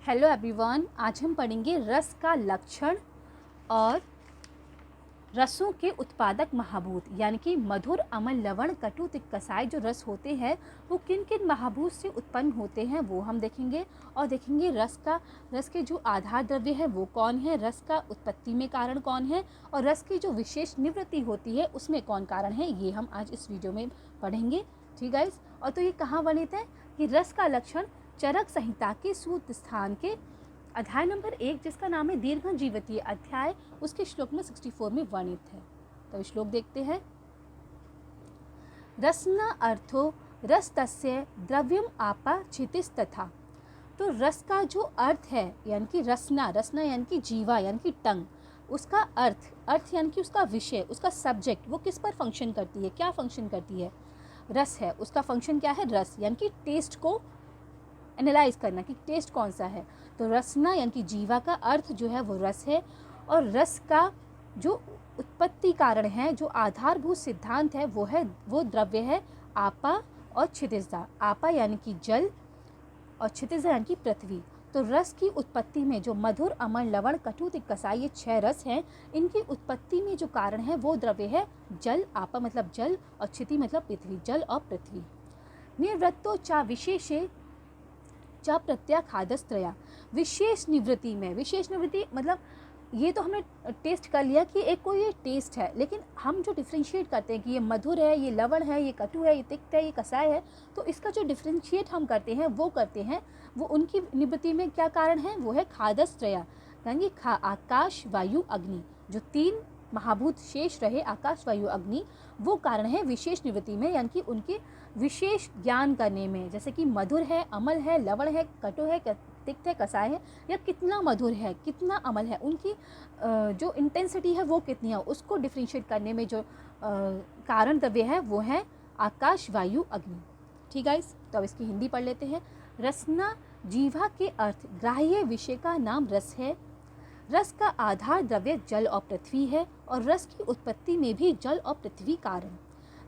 Hello everyone, आज हम पढ़ेंगे रस का लक्षण और रसों के उत्पादक महाभूत यानी कि मधुर, अम्ल, लवण, कटु, तिक्त, कसाय जो रस होते हैं वो किन किन महाभूत से उत्पन्न होते हैं वो हम देखेंगे। और देखेंगे रस के जो आधार द्रव्य है वो कौन है, रस का उत्पत्ति में कारण कौन है और रस की जो विशेष निवृत्ति होती है उसमें कौन कारण है, ये हम आज इस वीडियो में पढ़ेंगे। ठीक गाइस। और तो ये कहाँ वर्णित है कि रस का लक्षण चरक संहिता के सूत्र स्थान के अध्याय नंबर 1 जिसका नाम है दीर्घ जीवतीय अध्याय, उसके श्लोक में 64 में वर्णित है। तो श्लोक देखते हैं। रसना अर्थो रस तस्य द्रव्यम आपा क्षितिज तथा। तो रस का जो अर्थ है यानी कि रसना यानी कि जीवा यानी कि टंग, उसका अर्थ यानी कि उसका विषय, उसका सब्जेक्ट वो किस पर फंक्शन करती है, क्या फंक्शन करती है, रस है। उसका फंक्शन क्या है, रस यानी कि टेस्ट को एनालाइज करना कि टेस्ट कौन सा है। तो रसना यानी कि जीवा का अर्थ जो है वो रस है। और रस का जो उत्पत्ति कारण है, जो आधारभूत सिद्धांत है वो द्रव्य है आपा और क्षितिजा। आपा यानी कि जल और क्षितिजा यानी कि पृथ्वी। तो रस की उत्पत्ति में जो मधुर, अम्ल, लवण, कटु, तिक्त, कसाय ये 6 रस हैं, इनकी उत्पत्ति में जो कारण है वो द्रव्य है जल। आपा मतलब जल और क्षिति मतलब पृथ्वी, जल और पृथ्वी। निवृत्तो चा विशेषे चा प्रत्याखादस्त्रया। विशेष निवृत्ति में, विशेष निवृत्ति मतलब ये तो हमने टेस्ट कर लिया कि एक कोई ये टेस्ट है, लेकिन हम जो डिफ्रेंशिएट करते हैं कि ये मधुर है, ये लवण है, ये कटु है, ये तिक्त है, ये कसाय है, तो इसका जो डिफ्रेंशिएट हम करते हैं वो उनकी निवृत्ति में क्या कारण है, वो है खादस्त्रया यानी आकाश, वायु, अग्नि। जो 3 महाभूत शेष रहे आकाश, वायु, अग्नि, वो कारण है विशेष निवृत्ति में यानी कि उनके विशेष ज्ञान करने में। जैसे कि मधुर है, अम्ल है, लवण है, कटु है, तिक्त है, कसाय है, या कितना मधुर है, कितना अम्ल है, उनकी जो इंटेंसिटी है वो कितनी है, उसको डिफ्रेंशिएट करने में जो कारण द्रव्य है वो है आकाश, वायु, अग्नि। ठीक है। तो अब इसकी हिंदी पढ़ लेते हैं। रसना जीवा के अर्थ ग्राह्य विषय का नाम रस है। रस का आधार द्रव्य जल और पृथ्वी है और रस की उत्पत्ति में भी जल और पृथ्वी कारण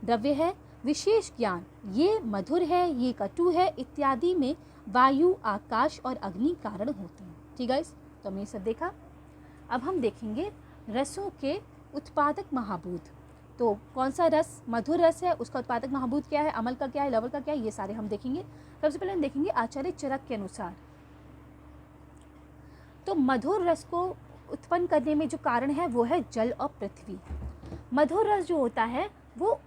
द्रव्य है। विशेष ज्ञान, ये मधुर है, ये कटु है इत्यादि में वायु, आकाश और अग्नि कारण होते हैं। ठीक है। तो हमने सब देखा। अब हम देखेंगे रसों के उत्पादक महाभूत। तो कौन सा रस मधुर रस है, उसका उत्पादक महाभूत क्या है, अम्ल का क्या है, लवण का क्या है, ये सारे हम देखेंगे। सबसे पहले हम देखेंगे आचार्य चरक के अनुसार। तो मधुर रस को उत्पन्न करने में जो कारण है वो है जल और पृथ्वी। मधुर रस जो होता है वो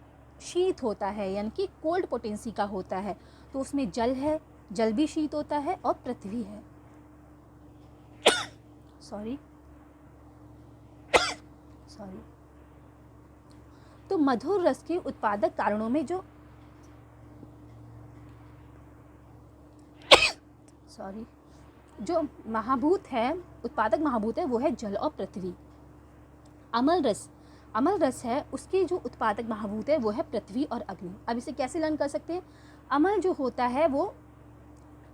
शीत होता है यानी कि कोल्ड पोटेंसी का होता है। तो उसमें जल है, जल भी शीत होता है और पृथ्वी है। सॉरी। तो मधुर रस के उत्पादक कारणों में जो महाभूत है, उत्पादक महाभूत है वो है जल और पृथ्वी। अम्ल रस है, उसके जो उत्पादक महाभूत है वो है पृथ्वी और अग्नि। अब इसे कैसे लर्न कर सकते हैं। अम्ल जो होता है वो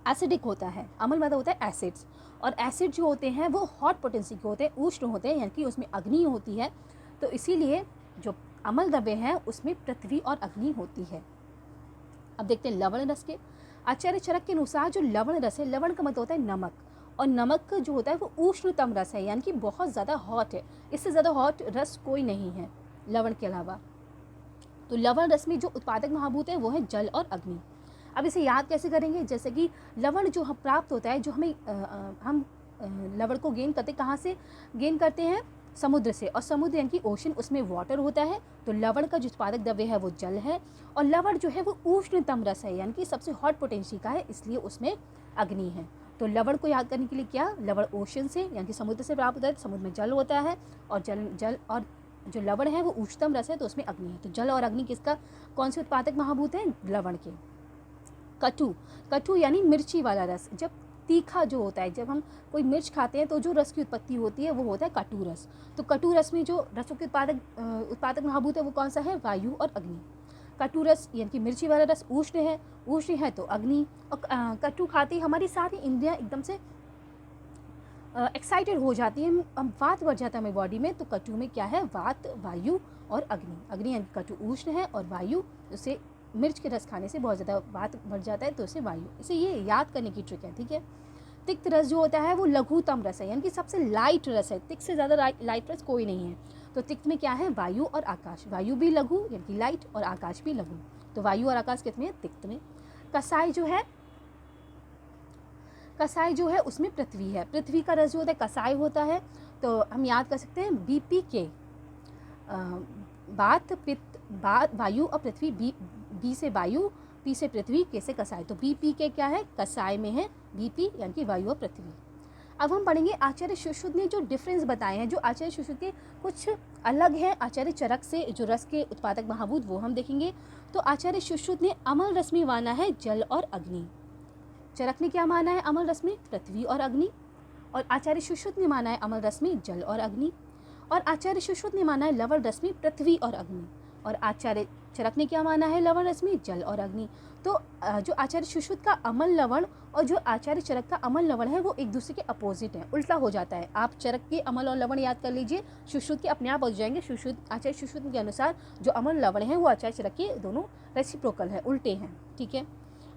एसिडिक होता है, अम्ल मतलब होता है एसिड्स, और एसिड जो होते हैं वो हॉट पोटेंसी के होते हैं, उष्ण होते हैं यानी कि उसमें अग्नि होती है। तो इसीलिए जो अम्ल द्रव्य है उसमें पृथ्वी और अग्नि होती है। अब देखते हैं लवण रस के। आचार्य चरक के अनुसार जो लवण रस है, लवण का मतलब होता है नमक, और नमक जो होता है वो उष्णतम रस है यानी कि बहुत ज़्यादा हॉट है। इससे ज़्यादा हॉट रस कोई नहीं है लवण के अलावा। तो लवण रस में जो उत्पादक महाभूत है वो है जल और अग्नि। अब इसे याद कैसे करेंगे, जैसे कि लवण जो हम प्राप्त होता है, जो हम लवण को गेन करते, कहाँ से गेन करते हैं, समुद्र से, और समुद्र यानी कि ओशन, उसमें वाटर होता है। तो लवण का जो उत्पादक द्रव्य है वो जल है, और लवण जो है वो उष्णतम रस है यानी कि सबसे हॉट पोटेंसी का है, इसलिए उसमें अग्नि है। तो लवण को याद करने के लिए क्या, लवण ओशन से यानी कि समुद्र से प्राप्त होता है, समुद्र में जल होता है, और जल और जो लवण है वो उष्णतम रस है तो उसमें अग्नि है। तो जल और अग्नि किसका, कौन से उत्पादक महाभूत हैं, लवण के। कटु यानी मिर्ची वाला रस, जब तीखा जो होता है, जब हम कोई मिर्च खाते हैं तो जो रस की उत्पत्ति होती है वो होता है कटु रस। तो कटु रस में जो रसों के उत्पादक महाभूत है वो कौन सा है, वायु और अग्नि। कटु रस यानी कि मिर्ची वाला रस उष्ण है तो अग्नि। और कटु खाते ही हमारी सारी इंद्रियां एकदम से एक्साइटेड हो जाती है, वात बढ़ जाता है हमें बॉडी में। तो कटु में क्या है, वात, वायु और अग्नि यानी कटु उष्ण है, और वायु उसे मिर्च के रस खाने से बहुत ज़्यादा वात बढ़ जाता है तो उसे वायु। इसे ये याद करने की ट्रिक है। ठीक है। तिक्त रस जो होता है वो लघुतम रस है, यानी कि सबसे लाइट रस है। तिक्त से ज़्यादा लाइट रस कोई नहीं है। तो तिक्त में क्या है, वायु और आकाश। वायु भी लघु यानी कि लाइट, और आकाश भी लघु। तो वायु और आकाश कितने हैं, तिक्त में। कसाय जो है उसमें पृथ्वी है। पृथ्वी का रस जो होता है कसाय होता है। तो हम याद कर सकते हैं BPK, बात पित्त, वायु और पृथ्वी। बी से वायु, पी से पृथ्वी, के से कसाय। तो BPK क्या है, कसाय में है। BP यानी कि वायु और पृथ्वी। अब हम पढ़ेंगे आचार्य सुश्रुत ने जो डिफरेंस बताए हैं, जो आचार्य सुश्रुत के कुछ अलग है आचार्य चरक से, जो रस के उत्पादक महाभूत, वो हम देखेंगे। तो आचार्य सुश्रुत ने अमल रस में माना है जल और अग्नि। चरक ने क्या माना है अमल रस में, पृथ्वी और अग्नि। और आचार्य सुश्रुत ने माना है अमल रस में जल और अग्नि। और आचार्य सुश्रुत ने माना है लवण रस में पृथ्वी और अग्नि। और आचार्य चरक ने क्या माना है लवण रस में जल और अग्नि। तो जो आचार्य सुश्रुत का अमल लवण और जो आचार्य चरक का अमल लवण है वो एक दूसरे के अपोजिट है, उल्टा हो जाता है। आप चरक के अमल और लवण याद कर लीजिए, सुश्रुत के अपने आप हो जाएंगे। आचार्य सुश्रुत के अनुसार जो अमल लवण है वो आचार्य चरक के दोनों रेसिप्रोकल है, उल्टे हैं, ठीक है।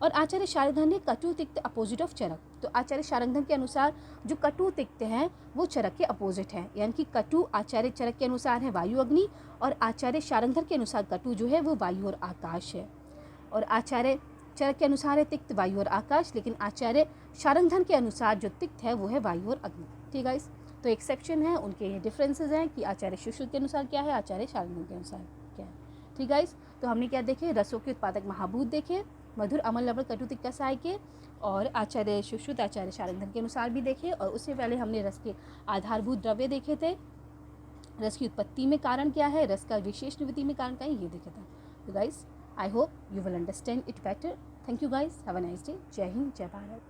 और आचार्य शार्ंगधर ने कटु तिक्त अपोजिट ऑफ चरक। तो आचार्य शार्ंगधर के अनुसार जो कटु तिक्त हैं वो चरक के अपोजिट है, यानी कि कटु आचार्य चरक के अनुसार है वायु अग्नि, और आचार्य शार्ंगधर के अनुसार कटु जो है वो वायु और आकाश है। और आचार्य चरक के अनुसार है तिक्त वायु और आकाश, लेकिन आचार्य शार्ंगधर के अनुसार जो तिक्त है वो है वायु और अग्नि, ठीक है। तो एक सेक्शन है, उनके ये डिफरेंसेस हैं कि आचार्य सुश्रुत के अनुसार क्या है, आचार्य शार्ंगधर के अनुसार क्या है, ठीक है। तो हमने क्या देखे, रसों के उत्पादक महाभूत देखे, मधुर अमल लवण कटु तिक्त कसाय के, और आचार्य सुश्रुत आचार्य शार्ंगधर के अनुसार भी देखे। और उससे पहले हमने रस के आधारभूत द्रव्य देखे थे, रस की उत्पत्ति में कारण क्या है, रस का विशेष निवृत्ति में कारण क्या है, ये देखा था। तो guys, I hope you will understand it better. Thank you guys, have a nice day. जय हिंद, जय भारत।